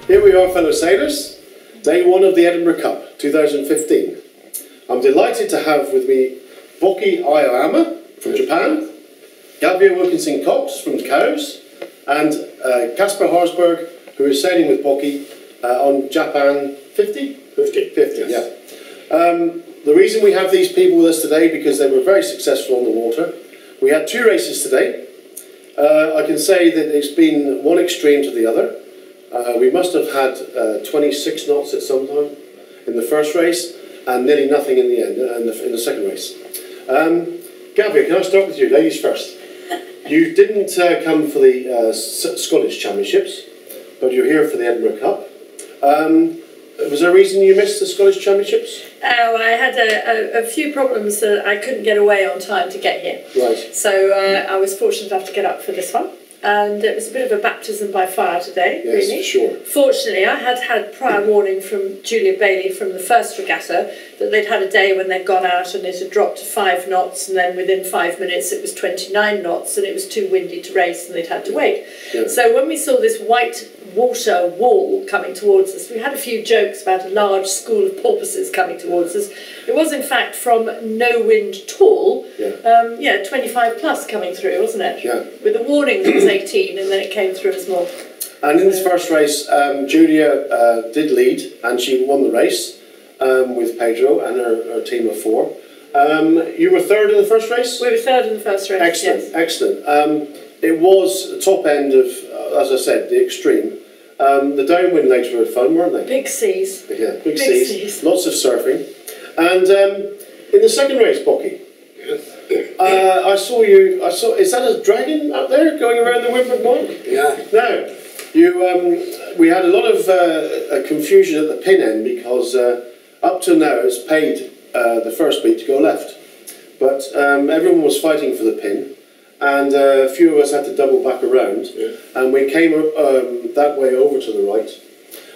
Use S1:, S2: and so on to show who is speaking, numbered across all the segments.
S1: Here we are, fellow sailors, day one of the Edinburgh Cup 2015. I'm delighted to have with me Bocci Aoyama from Japan, Gavia Wilkinson-Cox from Cows, and Kasper Harsberg, who is sailing with Bocci on Japan 50? 50, yes. Yeah. The reason we have these people with us today because they were very successful on the water. We had two races today. I can say that it's been one extreme to the other. We must have had 26 knots at some time in the first race and nearly nothing in the end, in the second race. Gavia, can I start with you? Ladies first. You didn't come for the Scottish Championships, but you're here for the Edinburgh Cup. Was there a reason you missed the Scottish Championships?
S2: Oh, I had a few problems that I couldn't get away on time to get here.
S1: Right.
S2: So I was fortunate enough to get up for this one. And it was a bit of a baptism by fire today,
S1: yes,
S2: really.
S1: Sure.
S2: Fortunately, I had prior warning from Julia Bailey from the first regatta that they'd had a day when they'd gone out and it had dropped to 5 knots, and then within 5 minutes it was 29 knots, and it was too windy to race, and they'd had to wait. Yeah. So when we saw this white water wall coming towards us, we had a few jokes about a large school of porpoises coming towards us. It was in fact from no wind at all. Yeah, 25 plus coming through, wasn't it?
S1: Yeah.
S2: With a warning that was 18, and then it came through as more.
S1: And in this first race, Julia did lead, and she won the race with Pedro and her team of 4. You were third in the first race?
S2: We were third in the first race.
S1: Excellent,
S2: yes.
S1: Excellent. It was the top end of, as I said, the extreme. The downwind legs were fun, weren't they?
S2: Big seas.
S1: Yeah, big seas. Lots of surfing. And in the second race, Bocci, I saw you. Is that a dragon up there going around the windward mark?
S3: Yeah.
S1: Now, we had a lot of confusion at the pin end because up till now it's paid the first beat to go left, but everyone was fighting for the pin, and a few of us had to double back around, and we came that way over to the right,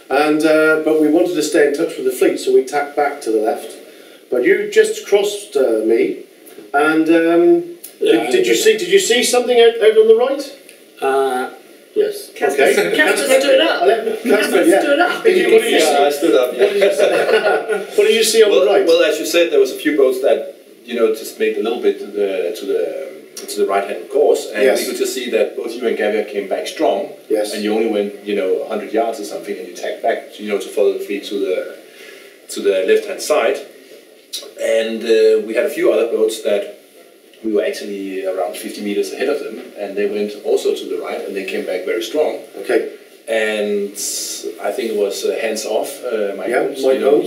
S1: and but we wanted to stay in touch with the fleet, so we tacked back to the left. But you just crossed me, and did you see something out on the right?
S3: Yes.
S2: Kasper stood up.
S1: Kasper, yeah.
S2: Stood up.
S3: I stood up. Yeah.
S1: What did you see on the right?
S3: Well, as you said, there was a few boats that just made a little bit to the right-hand course, and we could just see that both you and Gavia came back strong.
S1: Yes.
S3: And you only went 100 yards or something, and you tacked back to follow the fleet to the left-hand side. And we had a few other boats that we were actually around 50 meters ahead of them, and they went also to the right, and they came back very strong.
S1: Okay.
S3: And I think it was hands off, Mike
S1: Holmes.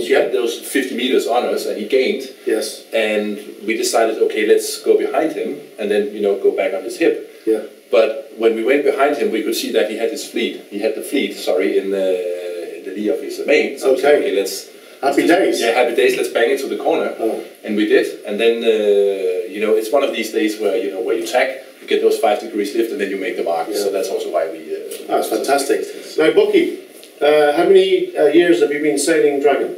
S3: He had those 50 meters on us, and he gained.
S1: Yes.
S3: And we decided, okay, let's go behind him, and then go back on his hip.
S1: Yeah.
S3: But when we went behind him, we could see that he had his fleet. He had the fleet, in the lee of his main. So
S1: okay.
S3: Okay, let's.
S1: Happy days.
S3: Yeah, happy days. Let's bang into the corner, and we did. And then it's one of these days where where you tack, you get those 5 degrees lift, and then you make the mark. Yeah. So that's also why we.
S1: That's fantastic. Now, Bocci, how many years have you been sailing Dragon?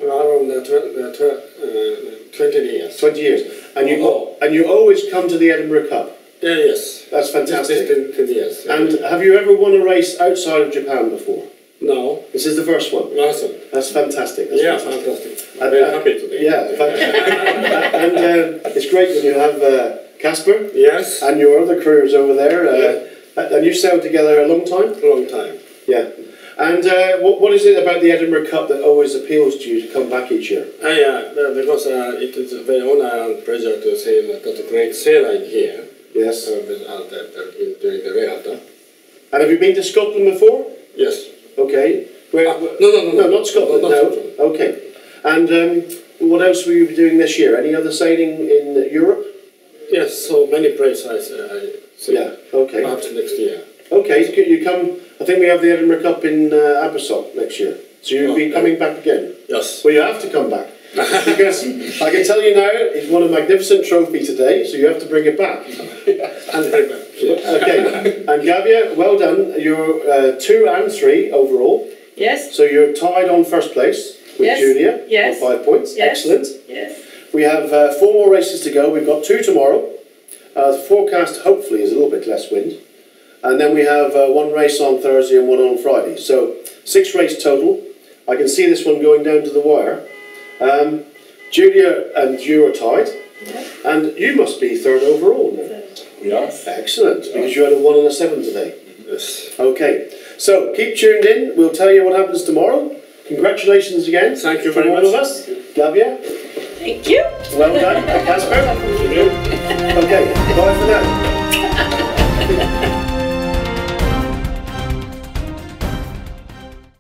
S4: Around 20 years.
S1: 20 years. And you always come to the Edinburgh Cup.
S4: Yeah, yes.
S1: That's fantastic.
S4: 20 years.
S1: And have you ever won a race outside of Japan before?
S4: No.
S1: This is the first one?
S4: Awesome.
S1: That's fantastic. That's fantastic.
S4: I'm very happy today.
S1: Yeah. And it's great when you have Kasper.
S4: Yes.
S1: And your other crews over there. And you sailed together a long time?
S4: A long time.
S1: Yeah. And what is it about the Edinburgh Cup that always appeals to you to come back each year?
S4: Yeah, because it is a very honor and pleasure to sail that great sailor in here.
S1: Yes.
S4: During the regatta.
S1: And have you been to Scotland before?
S4: Yes.
S1: Okay.
S4: No,
S1: not Scotland. No. Okay. And what else will you be doing this year? Any other sailing in Europe?
S4: Yes, so many places I sail.
S1: Yeah. Okay.
S4: Perhaps next year.
S1: Okay. So you come. I think we have the Edinburgh Cup in Abersock next year. So you'll be coming back again.
S4: Yes.
S1: Well, you have to come back. Because I can tell you now, it's won a magnificent trophy today, so you have to bring it back.
S4: And bring it back.
S1: Okay. And Gavia, well done. You're 2 and 3 overall.
S2: Yes.
S1: So you're tied on first place with Julia on 5 points.
S2: Yes.
S1: Excellent.
S2: Yes.
S1: We have 4 more races to go. We've got 2 tomorrow. The forecast hopefully is a little bit less wind. And then we have 1 race on Thursday and 1 on Friday. So 6 race total. I can see this one going down to the wire. Julia and you are tied, and you must be 3rd overall now.
S3: Yes.
S1: Excellent, because you had a 1 and a 7 today.
S4: Yes.
S1: Okay, so keep tuned in. We'll tell you what happens tomorrow. Congratulations again.
S4: Thank you
S1: from
S4: very
S1: all
S4: much.
S1: of us. Gavia,
S2: Thank you.
S1: well done. And Kasper. Okay, bye for now.